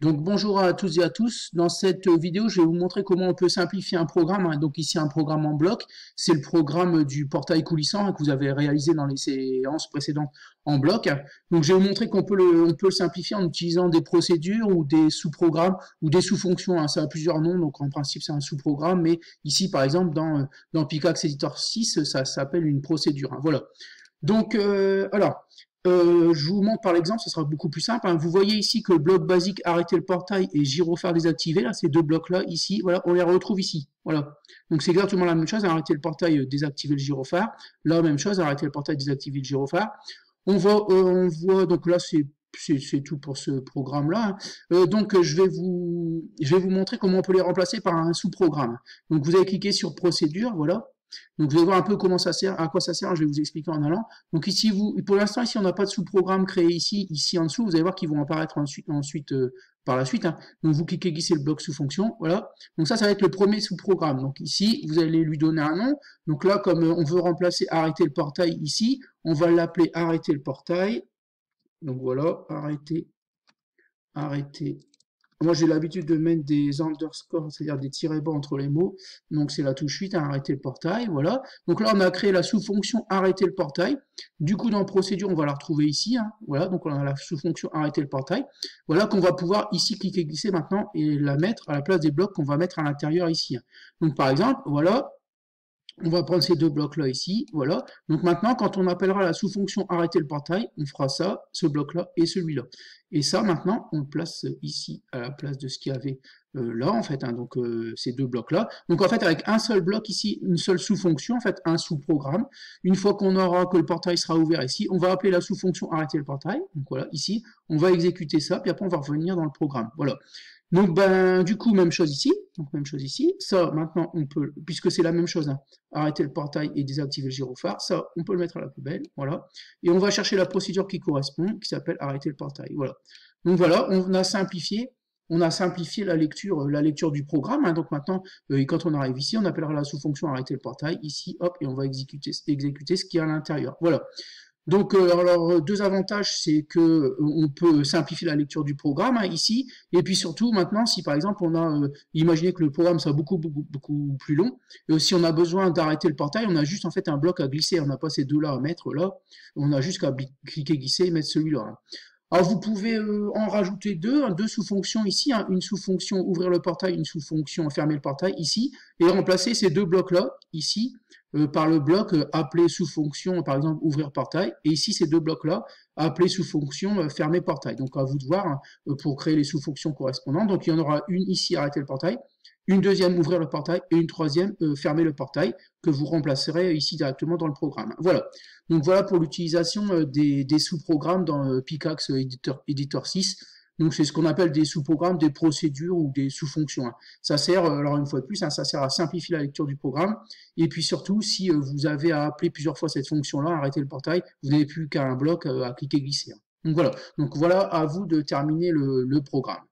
Donc bonjour à tous et à tous. Dans cette vidéo, je vais vous montrer comment on peut simplifier un programme. Donc ici un programme en bloc, c'est le programme du portail coulissant que vous avez réalisé dans les séances précédentes en bloc. Donc je vais vous montrer qu'on peut le simplifier en utilisant des procédures ou des sous-programmes ou des sous-fonctions. Ça a plusieurs noms, donc en principe c'est un sous-programme, mais ici par exemple dans Pickaxe Editor 6, ça s'appelle une procédure. Voilà. Donc je vous montre par l'exemple, ce sera beaucoup plus simple. Vous voyez ici que le bloc basique arrêter le portail et gyrophare désactivé, là, ces deux blocs-là, ici, voilà, on les retrouve ici. Voilà. Donc c'est exactement la même chose, arrêter le portail, désactiver le gyrophare. Là, même chose, arrêter le portail, désactiver le gyrophare. On voit donc là, c'est tout pour ce programme-là. Donc je vais vous montrer comment on peut les remplacer par un sous-programme. Donc vous allez cliquer sur procédure, voilà. Donc vous allez voir un peu comment ça sert, à quoi ça sert, je vais vous expliquer en allant. Donc ici, pour l'instant, ici on n'a pas de sous-programme créé ici en dessous, vous allez voir qu'ils vont apparaître ensuite par la suite. Donc vous cliquez glisser le bloc sous fonction, voilà. Donc ça va être le premier sous-programme. Donc ici, vous allez lui donner un nom. Donc là, comme on veut remplacer arrêter le portail ici, on va l'appeler arrêter le portail. Donc voilà, arrêter. Moi, j'ai l'habitude de mettre des underscores, c'est-à-dire des tirets bas entre les mots. Donc, c'est la touche 8, arrêter le portail, voilà. Donc là, on a créé la sous-fonction arrêter le portail. Du coup, dans procédure, on va la retrouver ici, voilà. Donc, on a la sous-fonction arrêter le portail. Voilà, qu'on va pouvoir ici cliquer, glisser maintenant et la mettre à la place des blocs qu'on va mettre à l'intérieur ici. Donc, par exemple, voilà. On va prendre ces deux blocs-là ici, voilà. Donc maintenant, quand on appellera la sous-fonction arrêter le portail, on fera ça, ce bloc-là et celui-là. Et ça, maintenant, on le place ici à la place de ce qu'il y avait là, en fait, donc ces deux blocs-là. Donc en fait, avec un seul bloc ici, une seule sous-fonction, en fait, un sous-programme. Une fois qu'on aura que le portail sera ouvert ici, on va appeler la sous-fonction arrêter le portail. Donc voilà, ici, on va exécuter ça, puis après on va revenir dans le programme. Voilà. Donc du coup, même chose ici. Donc même chose ici. Ça, maintenant, on peut, puisque c'est la même chose, arrêter le portail et désactiver le gyrophare, ça, on peut le mettre à la poubelle, voilà. Et on va chercher la procédure qui correspond, qui s'appelle arrêter le portail, voilà. Donc voilà, on a simplifié la lecture du programme. Donc maintenant, quand on arrive ici, on appellera la sous-fonction arrêter le portail, ici, hop, et on va exécuter ce qui est à l'intérieur, voilà. Donc, alors, deux avantages, c'est que on peut simplifier la lecture du programme ici, et puis surtout maintenant, si par exemple on a, imaginez que le programme soit beaucoup plus long, et si on a besoin d'arrêter le portail, on a juste en fait un bloc à glisser, on n'a pas ces deux-là à mettre là, on a juste qu'à cliquer glisser et mettre celui-là. Alors vous pouvez en rajouter deux sous-fonctions ici, une sous-fonction ouvrir le portail, une sous-fonction fermer le portail ici, et remplacer ces deux blocs-là, ici, par le bloc appelé sous-fonction, par exemple, ouvrir portail, et ici, ces deux blocs-là, appelés sous-fonction fermer portail. Donc, à vous de voir pour créer les sous-fonctions correspondantes. Donc, il y en aura une ici, arrêter le portail, une deuxième, ouvrir le portail, et une troisième, fermer le portail, que vous remplacerez ici directement dans le programme. Voilà. Donc, voilà pour l'utilisation des sous-programmes dans Pickaxe Editor 6. Donc c'est ce qu'on appelle des sous-programmes, des procédures ou des sous-fonctions. Ça sert, alors une fois de plus, ça sert à simplifier la lecture du programme. Et puis surtout, si vous avez à appeler plusieurs fois cette fonction-là, arrêter le portail, vous n'avez plus qu'un bloc à cliquer glisser. Donc voilà à vous de terminer le programme.